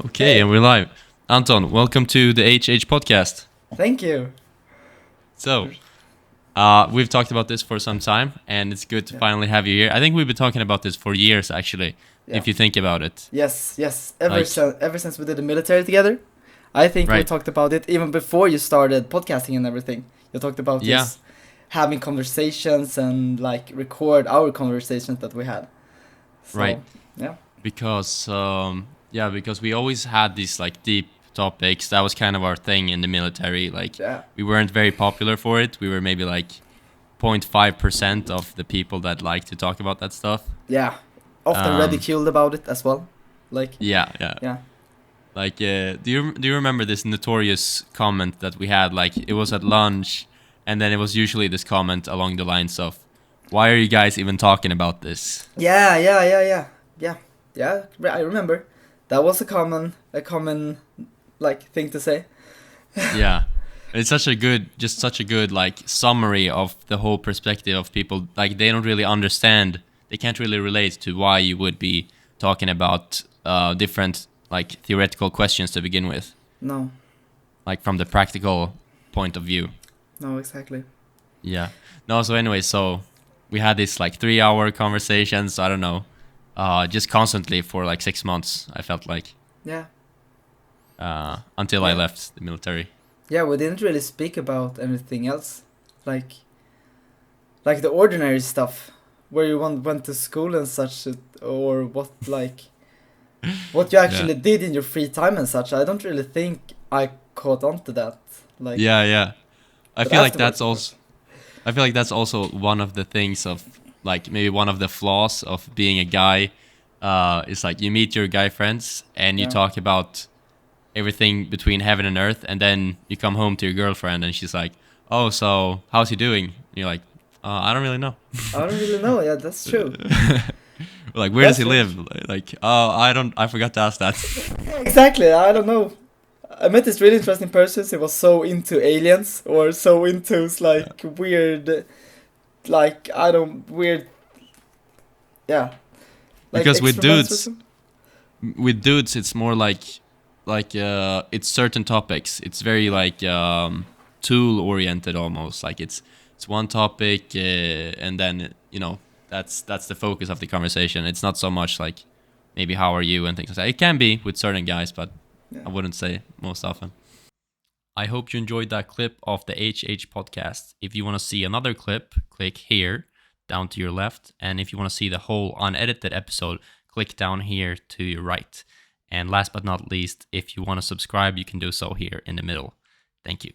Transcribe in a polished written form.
Okay, and we're live. Anton, welcome to the HH podcast. Thank you. So, we've talked about this for some time, and it's good to Yeah. finally have you here. I think we've been talking about this for years, actually, Yeah. if you think about it. Yes. Like- Ever since we did the military together, I think we Right. talked about it even before you started podcasting and everything. You talked about Yeah. this having conversations and like record our conversations that we had. So, Right. Yeah. Because we always had these like deep topics. That was kind of our thing in the military. Like, Yeah. we weren't very popular for it. We were maybe like 0.5% of the people that like to talk about that stuff. Yeah. Often ridiculed about it as well. Like. Yeah. Yeah. Like, do you remember this notorious comment that we had? Like, it was at lunch, and then it was usually this comment along the lines of, "Why are you guys even talking about this?" Yeah. I remember. That was a common like thing to say. Yeah, it's such a good like summary of the whole perspective of people. Like, they don't really understand. They can't really relate to why you would be talking about different like theoretical questions to begin with, No. like from the practical point of view. No, exactly. Yeah. No, so anyway, so we had this like 3-hour conversations, I don't know, just constantly for like 6 months, I felt like, Yeah. until I Yeah. left the military. Yeah, we didn't really speak about anything else, like the ordinary stuff, where you went to school and such, or what you actually did in your free time and such. I don't really think I caught on to that. Like, Yeah. I but feel like afterwards, that's also, I feel like that's also one of the things of like maybe one of the flaws of being a guy, is like you meet your guy friends and you Yeah. talk about everything between heaven and earth, and then you come home to your girlfriend and she's like, "Oh, so how's he doing?" And you're like, "I don't really know." I don't really know. Yeah, that's true. Like, where does he That's live? Like, oh, I forgot to ask that. Exactly. I don't know. I met this really interesting person. He was so into aliens or so into like weird, like I don't weird. Yeah. Like Because with experiments or dudes, something? with dudes, it's more like it's certain topics. It's very like tool oriented almost. Like it's one topic, and then that's the focus of the conversation. It's not so much like maybe how are you and things like that. It can be with certain guys, but Yeah. I wouldn't say most often. I hope you enjoyed that clip of the HH podcast. If you want to see another clip, click here down to your left. And if you want to see the whole unedited episode, click down here to your right. And last but not least, if you want to subscribe, you can do so here in the middle. Thank you.